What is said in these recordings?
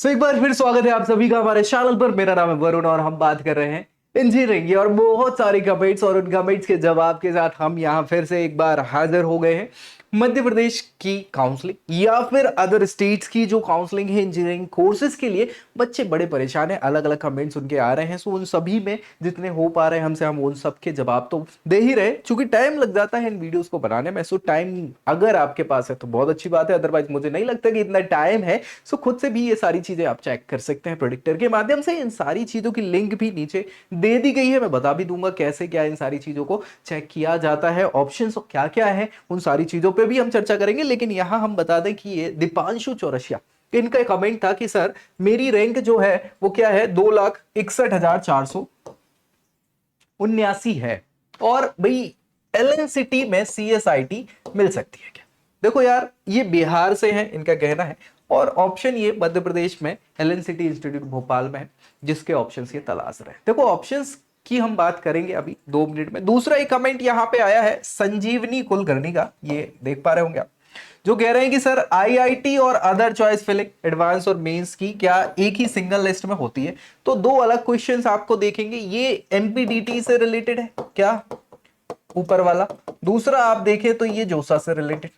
एक बार फिर स्वागत है आप सभी का हमारे चैनल पर। मेरा नाम है वरुण और हम बात कर रहे हैं इंजीनियरिंग की और बहुत सारे कमेंट्स और उन कमेंट्स के जवाब के साथ हम यहाँ फिर से एक बार हाजिर हो गए हैं। मध्य प्रदेश की काउंसलिंग या फिर अदर स्टेट्स की जो काउंसलिंग है इंजीनियरिंग कोर्सेज के लिए बच्चे बड़े परेशान हैं। अलग अलग कमेंट्स उनके आ रहे हैं, सो उन सभी में जितने हो पा रहे हैं हमसे हम उन सब के जवाब तो दे ही रहे, क्योंकि टाइम लग जाता है इन वीडियोस को बनाने में। सो टाइम अगर आपके पास है तो बहुत अच्छी बात है, अदरवाइज मुझे नहीं लगता कि इतना टाइम है। सो खुद से भी ये सारी चीजें आप चेक कर सकते हैं प्रेडिक्टर के माध्यम से। इन सारी चीजों की लिंक भी नीचे दे दी गई है, मैं बता भी दूंगा कैसे क्या इन सारी चीजों को चेक किया जाता है, ऑप्शंस क्या क्या है, उन सारी चीजों पे भी हम चर्चा करेंगे। लेकिन यहां हम बता दें कि ये दीपांशु चौरसिया, इनका कमेंट था कि सर मेरी रैंक जो है वो क्या है, 2,61,479 है और भाई एलएनसीटी में सीएसआईटी मिल सकती है क्या। देखो यार, ये बिहार से है इनका कहना है और ऑप्शन ये मध्य प्रदेश में एलएनसीटी इंस्टीट्यूट भोपाल में है, जिसके ऑप्शंस ये तलाश रहे हैं। देखो ऑप्शंस की हम बात करेंगे अभी 2 मिनट में। दूसरा एक कमेंट यहां पे आया है संजीवनी कुलकर्णी का, ये देख पा रहे होंगे आप, जो कह रहे हैं कि सर आईआईटी और अदर चॉइस फिलिंग एडवांस और मेंस की क्या एक ही सिंगल लिस्ट में होती है। तो दो अलग क्वेश्चंस आपको देखेंगे, ये एमपीडीटी से रिलेटेड है क्या, ऊपर वाला। दूसरा आप देखें तो ये जोसा से रिलेटेड।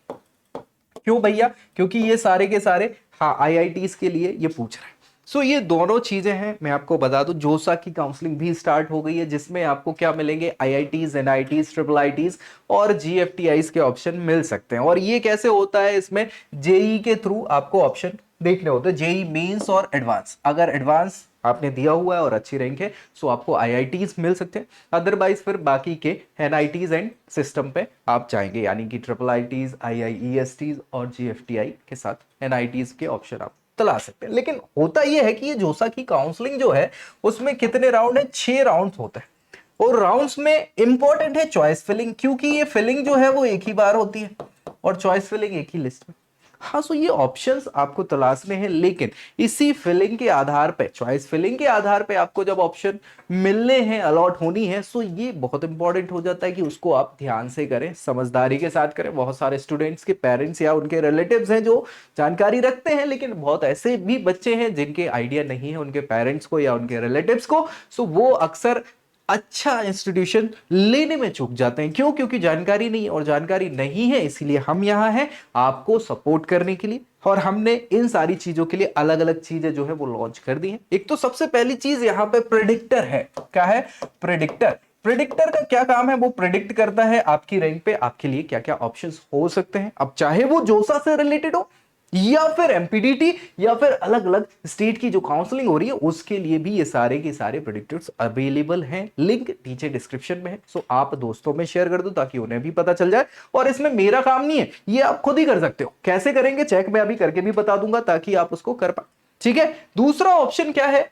क्यों भैया, क्योंकि ये सारे के सारे हाँ आईआईटीज के लिए ये पूछ रहे हैं। सो ये दोनों चीजें हैं। मैं आपको बता दूं जोसा की काउंसलिंग भी स्टार्ट हो गई है, जिसमें आपको क्या मिलेंगे, आईआईटीज, एनआईटीज, ट्रिपल आईटीज और जीएफटीआईज के ऑप्शन मिल सकते हैं। और ये कैसे होता है, इसमें जेई के थ्रू आपको ऑप्शन देखने होते हैं, जेई मेंस और एडवांस। अगर एडवांस आपने दिया हुआ है और अच्छी रैंक है सो आपको आईआईटीज मिल सकते हैं, अदरवाइज फिर बाकी के एनआईटीज एंड सिस्टम पे आप जाएंगे, यानी कि ट्रिपल आईटीज, आईआईईएसटीज और जीएफटीआई के साथ एनआईटीज के ऑप्शन आप तला सकते हैं। लेकिन होता यह है कि ये जोसा की काउंसलिंग जो है उसमें कितने राउंड है, 6 राउंड होते हैं और राउंड्स में इंपॉर्टेंट है चॉइस फिलिंग, क्योंकि ये फिलिंग जो है वो एक ही बार होती है और चॉइस फिलिंग एक ही लिस्ट में। हाँ, सो ये ऑप्शंस आपको तलाशने हैं, लेकिन इसी फिलिंग के आधार पे, चॉइस फिलिंग के आधार पे आपको जब ऑप्शन मिलने हैं, अलॉट होनी है, सो ये बहुत इंपॉर्टेंट हो जाता है कि उसको आप ध्यान से करें, समझदारी के साथ करें। बहुत सारे स्टूडेंट्स के पेरेंट्स या उनके रिलेटिव्स हैं जो जानकारी रखते हैं, लेकिन बहुत ऐसे भी बच्चे हैं जिनके आइडिया नहीं है उनके पेरेंट्स को या उनके रिलेटिव्स को। सो वो अक्सर अच्छा इंस्टीट्यूशन लेने में चूक जाते हैं। क्यों? क्योंकि जानकारी नहीं, और जानकारी नहीं है इसीलिए हम यहां हैं आपको सपोर्ट करने के लिए। और हमने इन सारी चीजों के लिए अलग अलग चीजें जो है वो लॉन्च कर दी हैं। एक तो सबसे पहली चीज यहां पे प्रेडिक्टर है। क्या है? प्रेडिक्टर। प्रेडिक्टर का क्या काम है, वो प्रेडिक्ट करता है आपकी रैंक पे आपके लिए क्या क्या ऑप्शंस हो सकते हैं। अब चाहे वो जोसा से रिलेटेड हो या फिर एमपीडीटी या फिर अलग अलग स्टेट की जो काउंसलिंग हो रही है उसके लिए भी ये सारे के सारे प्रेडिक्टर्स अवेलेबल हैं। लिंक नीचे डिस्क्रिप्शन में है, सो आप दोस्तों में शेयर कर दो ताकि उन्हें भी पता चल जाए। और इसमें मेरा काम नहीं है, ये आप खुद ही कर सकते हो। कैसे करेंगे चेक मैं अभी करके भी बता दूंगा ताकि आप उसको कर पाए। ठीक है, दूसरा ऑप्शन क्या है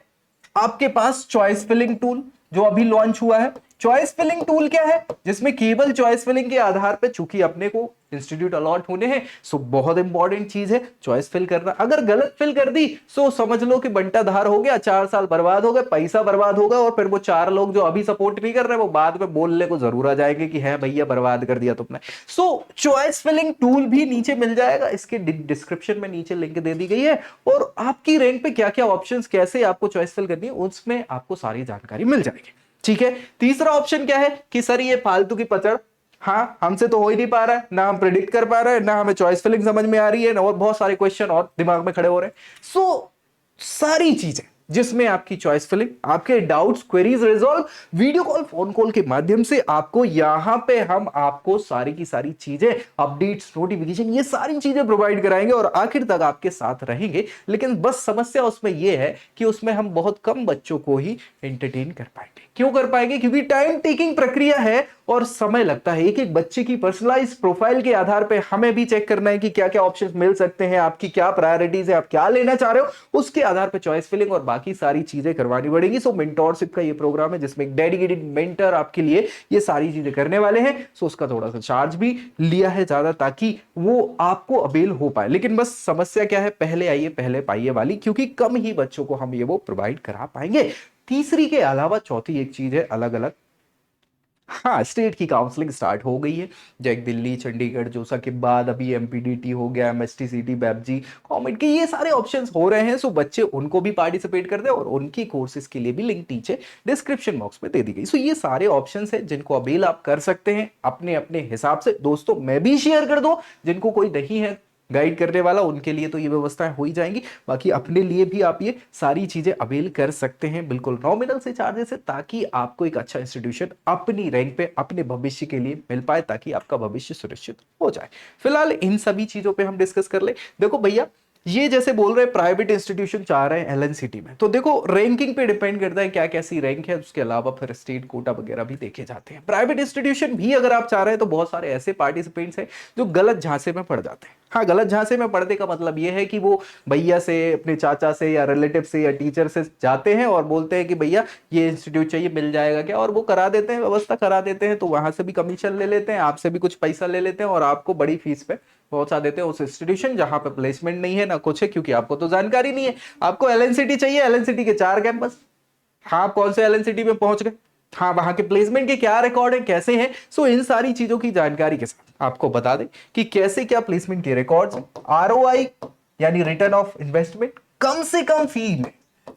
आपके पास, चॉइस फिलिंग टूल जो अभी लॉन्च हुआ है। चॉइस फिलिंग टूल क्या है, जिसमें केवल चॉइस फिलिंग के आधार पर, चूंकि अपने को इंस्टीट्यूट अलॉट होने हैं, सो बहुत इंपॉर्टेंट चीज है चॉइस फिल करना। अगर गलत फिल कर दी सो समझ लो कि बंटा धार हो गया, 4 साल बर्बाद हो गए, पैसा बर्बाद होगा, और फिर वो 4 लोग जो अभी सपोर्ट नहीं कर रहे वो बाद में बोलने को जरूर आ जाएंगे कि है भैया बर्बाद कर दिया तुमने। सो चॉइस फिलिंग टूल भी नीचे मिल जाएगा, इसके डिस्क्रिप्शन में नीचे लिंक दे दी गई है। और आपकी रैंक पे क्या क्या ऑप्शन, कैसे आपको चॉइस फिल करनी है, उसमें आपको सारी जानकारी मिल जाएगी। ठीक है, तीसरा ऑप्शन क्या है कि सर ये फालतू की पचड़, हाँ हमसे तो हो ही नहीं पा रहा है, ना हम प्रिडिक्ट कर पा रहे हैं, ना हमें चॉइस फिलिंग समझ में आ रही है, ना और बहुत सारे क्वेश्चन और दिमाग में खड़े हो रहे हैं। सो सारी चीजें जिसमें आपकी चॉइस फिलिंग, आपके doubts, queries resolve, video call, phone call के माध्यम से आपको यहां पे हम आपको सारी की सारी चीजें, अपडेट्स, नोटिफिकेशन, ये सारी चीजें प्रोवाइड कराएंगे और आखिर तक आपके साथ रहेंगे। लेकिन बस समस्या उसमें यह है कि उसमें हम बहुत कम बच्चों को ही एंटरटेन कर पाएंगे। क्यों कर पाएंगे? क्योंकि टाइम टेकिंग प्रक्रिया है और समय लगता है। एक एक बच्चे की पर्सनलाइज प्रोफाइल के आधार पे हमें भी चेक करना है कि क्या क्या ऑप्शंस मिल सकते हैं, आपकी क्या प्रायोरिटीज है, आप क्या लेना चाह रहे हो, उसके आधार पे चॉइस फिलिंग और बाकी सारी चीजें करवानी पड़ेगी। सो मेंटोरशिप का ये प्रोग्राम है जिसमें एक डेडिकेटेड मेंटर आपके लिए ये सारी चीजें करने वाले हैं। सो उसका थोड़ा सा चार्ज भी लिया है ज्यादा, ताकि वो आपको अवेल हो पाए। लेकिन बस समस्या क्या है, पहले आइए पहले पाइए वाली, क्योंकि कम ही बच्चों को हम ये वो प्रोवाइड करा पाएंगे। तीसरी के अलावा चौथी एक चीज है अलग अलग हाँ, स्टेट की काउंसलिंग स्टार्ट हो गई है। जैक दिल्ली, चंडीगढ़, जोसा के बाद अभी एमपीडीटी हो गया, एमएसटी सीटी, बैपजी, कॉमेट के ये सारे ऑप्शंस हो रहे हैं। सो बच्चे उनको भी पार्टिसिपेट कर दे और उनकी कोर्सेज के लिए भी लिंक नीचे डिस्क्रिप्शन बॉक्स में दे दी गई। सो ये सारे ऑप्शंस हैं जिनको अवेल आप कर सकते हैं अपने अपने हिसाब से। दोस्तों मैं भी शेयर कर दूं, जिनको कोई नहीं है गाइड करने वाला उनके लिए तो ये व्यवस्थाएं हो ही जाएंगी, बाकी अपने लिए भी आप ये सारी चीजें अवेल कर सकते हैं बिल्कुल नॉमिनल से चार्जेस है, ताकि आपको एक अच्छा इंस्टीट्यूशन अपनी रैंक पे अपने भविष्य के लिए मिल पाए, ताकि आपका भविष्य सुरक्षित हो जाए। फिलहाल इन सभी चीजों पे हम डिस्कस कर ले। देखो भैया, ये जैसे बोल रहे हैं प्राइवेट इंस्टीट्यूशन चाह रहे हैं एलएनसीटी में, तो देखो रैंकिंग पे डिपेंड करता है क्या कैसी रैंक है, उसके अलावा फिर स्टेट कोटा वगैरह भी देखे जाते हैं। प्राइवेट इंस्टीट्यूशन भी अगर आप चाह रहे हैं तो बहुत सारे ऐसे पार्टिसिपेंट्स हैं जो गलत झांसे में पड़ जाते हैं। हाँ, गलत झांसे में पड़ने का मतलब ये है कि वो भैया से, अपने चाचा से या रिलेटिव से या टीचर से जाते हैं और बोलते हैं कि भैया ये इंस्टीट्यूट चाहिए, मिल जाएगा क्या, और वो करा देते हैं, व्यवस्था करा देते हैं, तो वहां से भी कमीशन ले लेते हैं, आपसे भी कुछ पैसा ले लेते हैं और आपको बड़ी फीस पे पहुंचा देते हैं उस इंस्टीट्यूशन जहां पे प्लेसमेंट नहीं है ना कुछ है, क्योंकि आपको तो जानकारी नहीं है। आपको एलएनसीटी चाहिए, एलएनसीटी के 4 कैंपस, हाँ आप कौन से एलएनसीटी में पहुंच गए, हाँ वहां के प्लेसमेंट के क्या रिकॉर्ड है, कैसे हैं। सो इन सारी चीजों की जानकारी के साथ आपको बता दें कि कैसे क्या प्लेसमेंट के रिकॉर्ड्स हैं, आरओआई यानी रिटर्न ऑफ इन्वेस्टमेंट, कम से कम फी में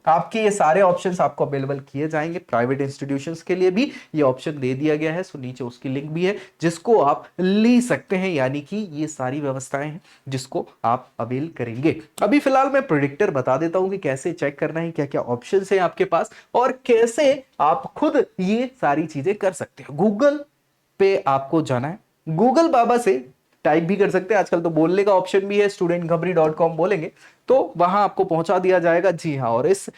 आपके ये सारे ऑप्शंस आपको अवेलेबल किए जाएंगे। प्राइवेट इंस्टीट्यूशंस के लिए भी ये ऑप्शन दे दिया गया है, सो नीचे उसकी लिंक भी है जिसको आप ले सकते हैं, यानी कि ये सारी व्यवस्थाएं हैं जिसको आप अवेल करेंगे। अभी फिलहाल मैं प्रेडिक्टर बता देता हूं कि कैसे चेक करना है, क्या क्या ऑप्शंस हैं आपके पास और कैसे आप खुद ये सारी चीजें कर सकते हैं। गूगल पे आपको जाना है, गूगल बाबा से टाइप भी कर सकते हैं, आजकल तो बोलने का ऑप्शन भी है, studentkhapri.com बोलेंगे तो वहां आपको पहुंचा दिया जाएगा। जी हाँ, और इस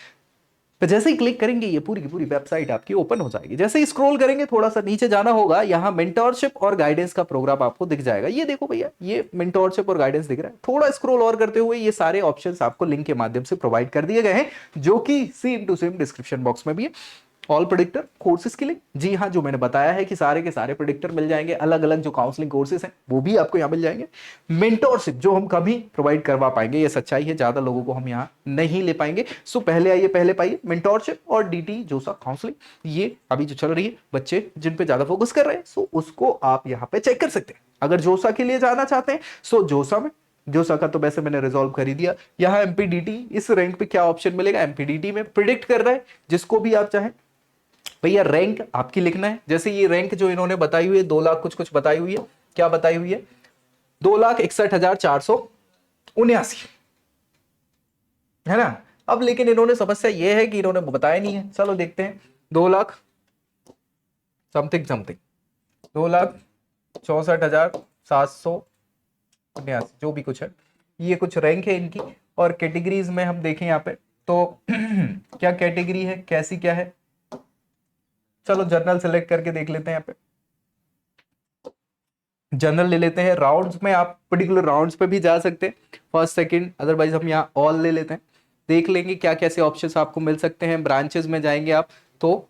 पे जैसे ही क्लिक करेंगे ये पूरी की पूरी वेबसाइट आपकी ओपन हो जाएगी। जैसे ही स्क्रॉल करेंगे थोड़ा सा नीचे जाना होगा, यहाँ मेंटोरशिप और गाइडेंस का प्रोग्राम आपको दिख जाएगा। ये देखो भैया, ये मेंटोरशिप और गाइडेंस दिख रहा है। थोड़ा स्क्रॉल और करते हुए ये सारे ऑप्शंस आपको लिंक के माध्यम से प्रोवाइड कर दिए गए हैं, जो कि same to same description box में भी है। ऑल प्रेडिक्टर कोर्सेज के लिए, जी हाँ, जो मैंने बताया है कि सारे के सारे प्रेडिक्टर मिल जाएंगे, अलग अलग जो काउंसलिंग कोर्सेज हैं वो भी आपको यहाँ मिल जाएंगे। मेंटोरशिप जो हम कभी प्रोवाइड करवा पाएंगे, ये सच्चाई है, ज्यादा लोगों को हम यहाँ नहीं ले पाएंगे। सो पहले आइए, पहले पाइए मेंटोरशिप और डीटी जोसा काउंसलिंग, ये अभी जो चल रही है, बच्चे जिन पे ज्यादा फोकस कर रहे हैं, सो उसको आप यहाँ पे चेक कर सकते हैं। अगर जोसा के लिए जाना चाहते हैं सो जोसा में, जोसा का तो वैसे मैंने रिजॉल्व कर ही दिया। यहाँ एमपीडीटी, इस रैंक पे क्या ऑप्शन मिलेगा, एमपीडीटी में प्रिडिक्ट कर रहा है, जिसको भी आप चाहें भैया रैंक आपकी लिखना है। जैसे ये रैंक जो इन्होंने बताई हुई है 2 लाख कुछ कुछ बताई हुई है, क्या बताई हुई है, 2,61,479 है ना। अब लेकिन इन्होंने समस्या ये है कि इन्होंने बताया नहीं है, चलो देखते हैं। 2 लाख समथिंग समथिंग, 2,64,779 जो भी कुछ है, ये कुछ रैंक है इनकी। और कैटेगरीज में हम देखें यहाँ पे तो क्या कैटेगरी है, कैसी क्या है, चलो जनरल सेलेक्ट करके देख लेते हैं। यहाँ पे जनरल ले लेते हैं। राउंड्स में आप पर्टिकुलर राउंड्स पे भी जा सकते हैं, फर्स्ट सेकंड, अदरवाइज हम यहाँ ऑल ले लेते हैं, देख लेंगे क्या कैसे ऑप्शंस आपको मिल सकते हैं। ब्रांचेस में जाएंगे आप तो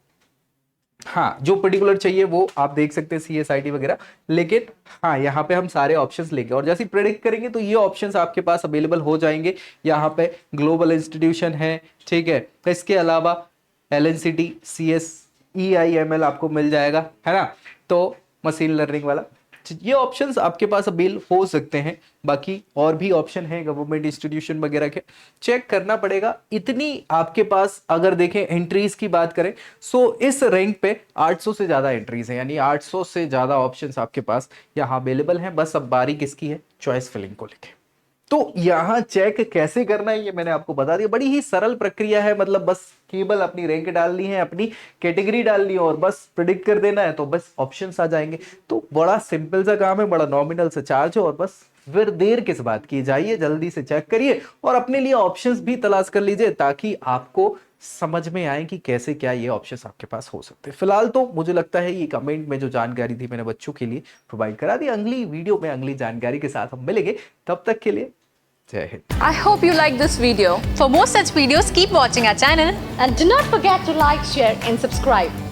हाँ, जो पर्टिकुलर चाहिए वो आप देख सकते हैं, CSIT वगैरह, लेकिन हाँ यहाँ पे हम सारे ऑप्शंस लेंगे और जैसे प्रेडिक्ट करेंगे तो ये ऑप्शंस आपके पास अवेलेबल हो जाएंगे। यहाँ पे ग्लोबल इंस्टीट्यूशन है, ठीक है, तो इसके अलावा LNCT, EIML आपको मिल जाएगा, है ना, तो मशीन लर्निंग वाला, ये ऑप्शंस आपके पास अवेल हो सकते हैं। बाकी और भी ऑप्शन है गवर्नमेंट इंस्टीट्यूशन वगैरह के, चेक करना पड़ेगा। इतनी आपके पास अगर देखें एंट्रीज की बात करें, सो इस रैंक पे 800 से ज्यादा एंट्रीज हैं, यानी 800 से ज्यादा ऑप्शंस आपके पास यहाँ अवेलेबल हैं। बस अब बारी किसकी है, चॉइस फिलिंग को लेके। तो यहां चेक कैसे करना है ये मैंने आपको बता दिया, बड़ी ही सरल प्रक्रिया है। मतलब बस केवल अपनी रैंक डालनी है, अपनी कैटेगरी डालनी है और बस प्रेडिक्ट कर देना है, तो बस ऑप्शंस आ जाएंगे। तो बड़ा सिंपल सा काम है, बड़ा नॉमिनल सा चार्ज है, और बस फिर देर किस बात की, जाइए जल्दी से चेक करिए और अपने लिए ऑप्शंस भी तलाश कर लीजिए, ताकि आपको समझ में आए कि कैसे क्या ये ऑप्शंस आपके पास हो सकते हैं। फिलहाल तो मुझे लगता है ये कमेंट में जो जानकारी थी मैंने बच्चों के लिए प्रोवाइड करा दी। अगली वीडियो में अगली जानकारी के साथ हम मिलेंगे, तब तक के लिए जय Hind. I hope you like this video. For more such videos, keep watching our channel. And do not forget to like, share and subscribe.